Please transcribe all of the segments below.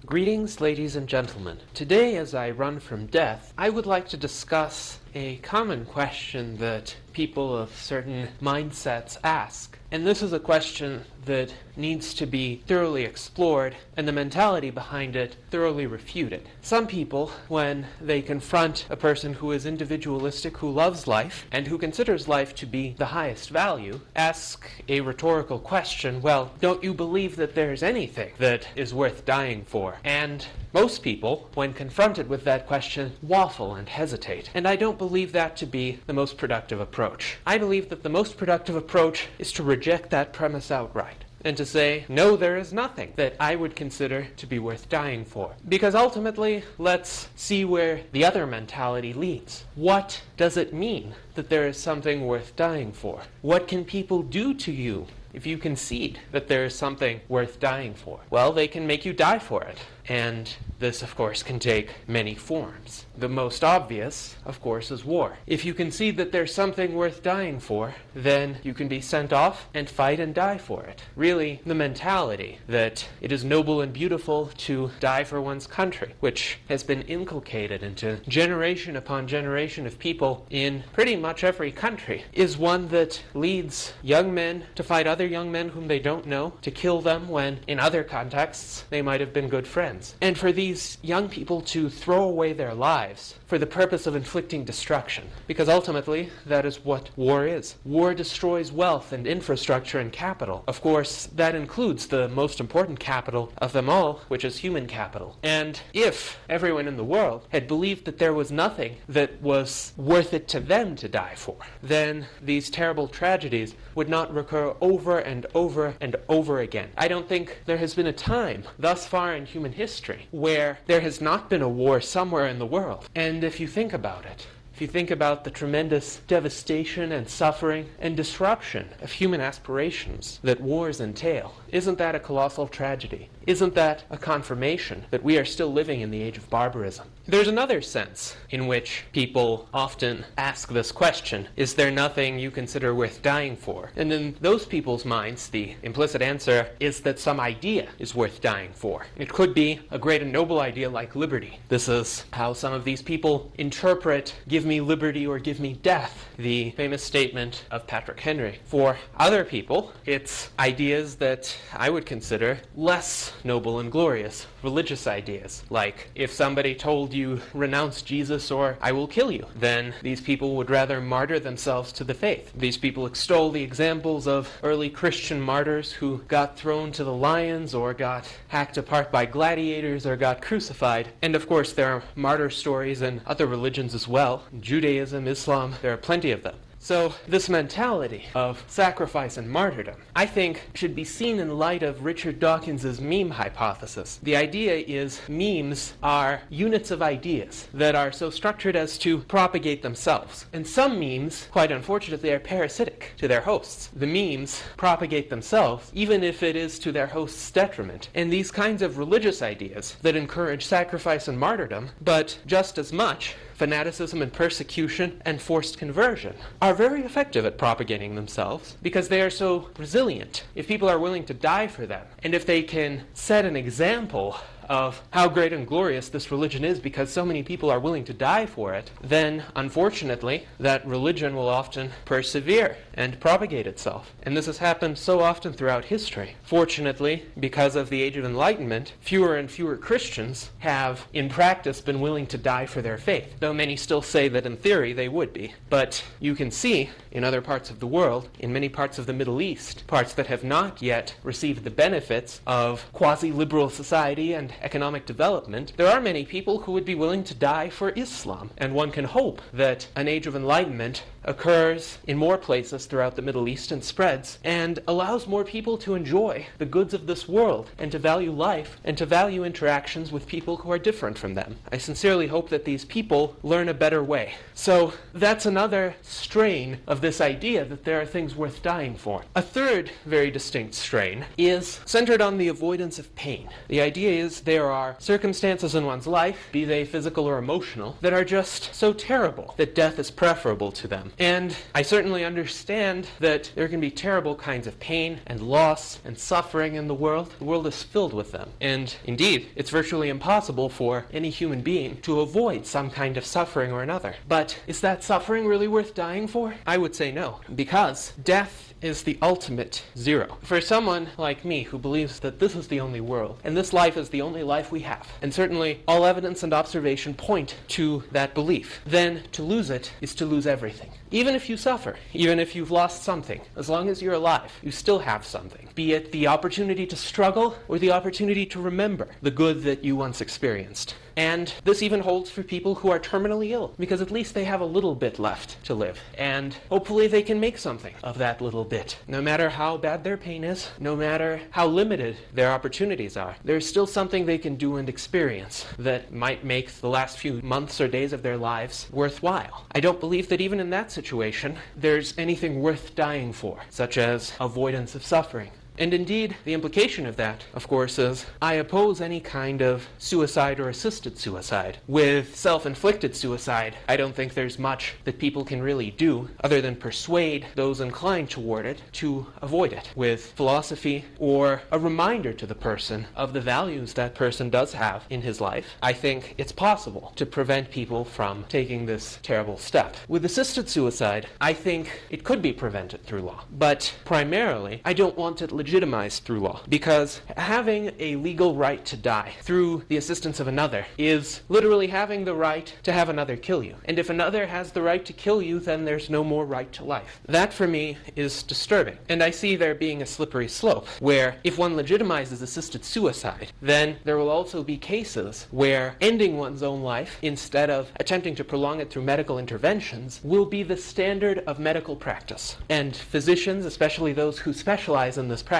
Greetings, ladies and gentlemen. Today, as I run from death, I would like to discuss a common question that people of certain mindsets ask. And this is a question that needs to be thoroughly explored and the mentality behind it thoroughly refuted. Some people, when they confront a person who is individualistic, who loves life, and who considers life to be the highest value, ask a rhetorical question, well, don't you believe that there's anything that is worth dying for? And most people, when confronted with that question, waffle and hesitate. And I don't believe that to be the most productive approach. I believe that the most productive approach is to reject that premise outright and to say, no, there is nothing that I would consider to be worth dying for. Because ultimately, let's see where the other mentality leads. What does it mean that there is something worth dying for? What can people do to you if you concede that there is something worth dying for? Well, they can make you die for it. And this, of course, can take many forms. The most obvious, of course, is war. If you concede that there's something worth dying for, then you can be sent off and fight and die for it. Really, the mentality that it is noble and beautiful to die for one's country, which has been inculcated into generation upon generation of people in pretty much every country, is one that leads young men to fight other young men whom they don't know, to kill them when, in other contexts, they might have been good friends. And for these young people to throw away their lives for the purpose of inflicting destruction. Because ultimately, that is what war is. War destroys wealth and infrastructure and capital. Of course, that includes the most important capital of them all, which is human capital. And if everyone in the world had believed that there was nothing that was worth it to them to die for, then these terrible tragedies would not recur over and over and over again. I don't think there has been a time thus far in human history where there has not been a war somewhere in the world. And if you think about it, if you think about the tremendous devastation and suffering and disruption of human aspirations that wars entail, isn't that a colossal tragedy? Isn't that a confirmation that we are still living in the age of barbarism? There's another sense in which people often ask this question, is there nothing you consider worth dying for? And in those people's minds, the implicit answer is that some idea is worth dying for. It could be a great and noble idea like liberty. This is how some of these people interpret, give me liberty or give me death, the famous statement of Patrick Henry. For other people, it's ideas that I would consider less noble and glorious, religious ideas. Like, if somebody told you, renounce Jesus or I will kill you, then these people would rather martyr themselves to the faith. These people extol the examples of early Christian martyrs who got thrown to the lions or got hacked apart by gladiators or got crucified. And of course, there are martyr stories in other religions as well. Judaism, Islam, there are plenty of them. So this mentality of sacrifice and martyrdom, I think, should be seen in light of Richard Dawkins's meme hypothesis. The idea is memes are units of ideas that are so structured as to propagate themselves. And some memes, quite unfortunately, are parasitic to their hosts. The memes propagate themselves, even if it is to their host's detriment. And these kinds of religious ideas that encourage sacrifice and martyrdom, but just as much fanaticism and persecution and forced conversion, are very effective at propagating themselves because they are so resilient. If people are willing to die for them, and if they can set an example of how great and glorious this religion is because so many people are willing to die for it, then unfortunately that religion will often persevere and propagate itself. And this has happened so often throughout history. Fortunately, because of the Age of Enlightenment, fewer and fewer Christians have in practice been willing to die for their faith, though many still say that in theory they would be. But you can see in other parts of the world, in many parts of the Middle East, parts that have not yet received the benefits of quasi-liberal society and economic development, there are many people who would be willing to die for Islam. And one can hope that an age of enlightenment occurs in more places throughout the Middle East and spreads and allows more people to enjoy the goods of this world and to value life and to value interactions with people who are different from them. I sincerely hope that these people learn a better way. So that's another strain of this idea that there are things worth dying for. A third very distinct strain is centered on the avoidance of pain. The idea is there are circumstances in one's life, be they physical or emotional, that are just so terrible that death is preferable to them. And I certainly understand that there can be terrible kinds of pain and loss and suffering in the world. The world is filled with them. And indeed, it's virtually impossible for any human being to avoid some kind of suffering or another. But is that suffering really worth dying for? I would say no, because death is the ultimate zero. For someone like me who believes that this is the only world, and this life is the only life we have, and certainly all evidence and observation point to that belief, then to lose it is to lose everything. Even if you suffer, even if you've lost something, as long as you're alive, you still have something. Be it the opportunity to struggle or the opportunity to remember the good that you once experienced. And this even holds for people who are terminally ill, because at least they have a little bit left to live. And hopefully they can make something of that little bit. No matter how bad their pain is, no matter how limited their opportunities are, there's still something they can do and experience that might make the last few months or days of their lives worthwhile. I don't believe that even in that situation, there's anything worth dying for, such as avoidance of suffering. And indeed, the implication of that, of course, is I oppose any kind of suicide or assisted suicide. With self-inflicted suicide, I don't think there's much that people can really do other than persuade those inclined toward it to avoid it with philosophy or a reminder to the person of the values that person does have in his life. I think it's possible to prevent people from taking this terrible step. With assisted suicide, I think it could be prevented through law. But primarily, I don't want it legitimized through law, because having a legal right to die through the assistance of another is literally having the right to have another kill you. And if another has the right to kill you, then there's no more right to life. That, for me, is disturbing. And I see there being a slippery slope, where if one legitimizes assisted suicide, then there will also be cases where ending one's own life, instead of attempting to prolong it through medical interventions, will be the standard of medical practice. And physicians, especially those who specialize in this practice,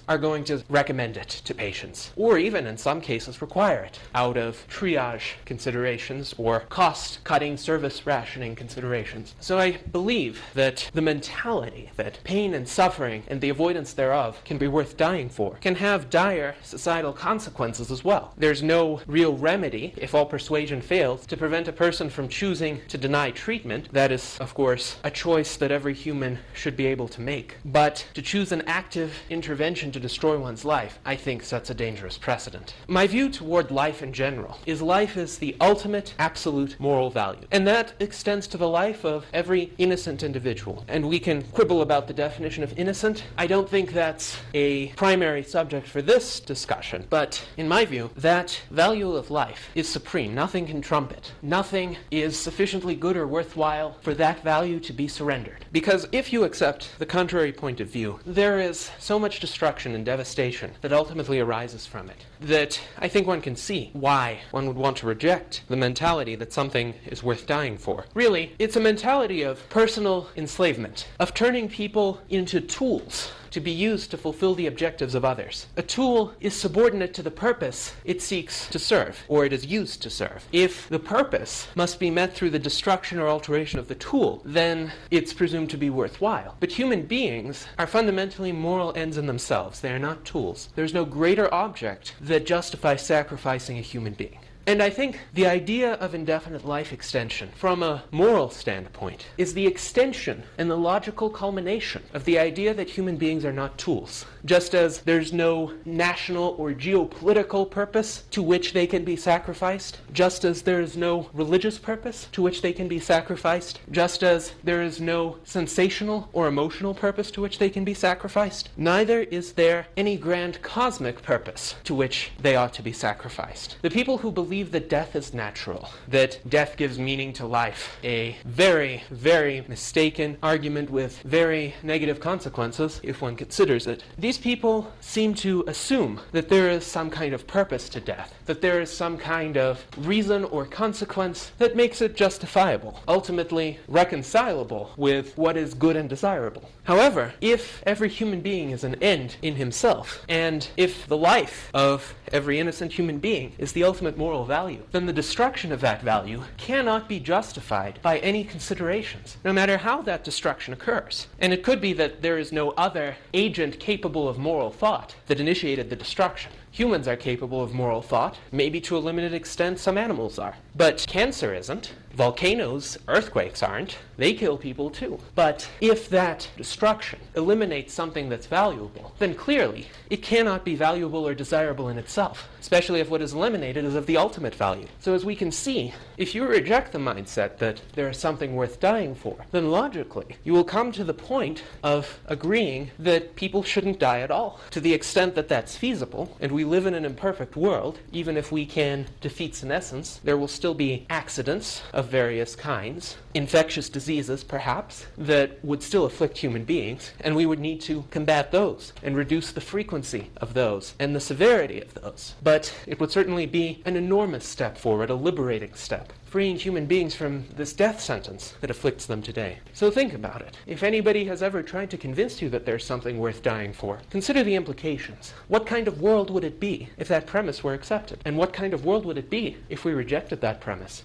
are going to recommend it to patients, or even in some cases require it out of triage considerations or cost-cutting, service rationing considerations. So I believe that the mentality that pain and suffering and the avoidance thereof can be worth dying for can have dire societal consequences as well. There's no real remedy, if all persuasion fails, to prevent a person from choosing to deny treatment. That is, of course, a choice that every human should be able to make. But to choose an active intervention to destroy one's life, I think sets a dangerous precedent. My view toward life in general is life is the ultimate, absolute moral value. And that extends to the life of every innocent individual. And we can quibble about the definition of innocent. I don't think that's a primary subject for this discussion. But in my view, that value of life is supreme. Nothing can trump it. Nothing is sufficiently good or worthwhile for that value to be surrendered. Because if you accept the contrary point of view, there is so much destruction and devastation that ultimately arises from it that I think one can see why one would want to reject the mentality that something is worth dying for. Really, it's a mentality of personal enslavement, of turning people into tools to be used to fulfill the objectives of others. A tool is subordinate to the purpose it seeks to serve, or it is used to serve. If the purpose must be met through the destruction or alteration of the tool, then it's presumed to be worthwhile. But human beings are fundamentally moral ends in themselves. They are not tools. There's no greater object that justifies sacrificing a human being. And I think the idea of indefinite life extension, from a moral standpoint, is the extension and the logical culmination of the idea that human beings are not tools. Just as there's no national or geopolitical purpose to which they can be sacrificed, just as there is no religious purpose to which they can be sacrificed, just as there is no sensational or emotional purpose to which they can be sacrificed, neither is there any grand cosmic purpose to which they ought to be sacrificed. The people who believe that death is natural, that death gives meaning to life, a very, very mistaken argument with very negative consequences if one considers it. These people seem to assume that there is some kind of purpose to death, that there is some kind of reason or consequence that makes it justifiable, ultimately reconcilable with what is good and desirable. However, if every human being is an end in himself, and if the life of every innocent human being is the ultimate moral value, then the destruction of that value cannot be justified by any considerations, no matter how that destruction occurs. And it could be that there is no other agent capable of moral thought that initiated the destruction. Humans are capable of moral thought. Maybe to a limited extent some animals are. But cancer isn't. Volcanoes, earthquakes aren't. They kill people too. But if that destruction eliminates something that's valuable, then clearly it cannot be valuable or desirable in itself, especially if what is eliminated is of the ultimate value. So as we can see, if you reject the mindset that there is something worth dying for, then logically you will come to the point of agreeing that people shouldn't die at all. To the extent that that's feasible, and we live in an imperfect world, even if we can defeat senescence, there will still be accidents of various kinds, infectious diseases perhaps, that would still afflict human beings, and we would need to combat those and reduce the frequency of those and the severity of those. But it would certainly be an enormous step forward, a liberating step, freeing human beings from this death sentence that afflicts them today. So think about it. If anybody has ever tried to convince you that there's something worth dying for, consider the implications. What kind of world would it be if that premise were accepted? And what kind of world would it be if we rejected that premise?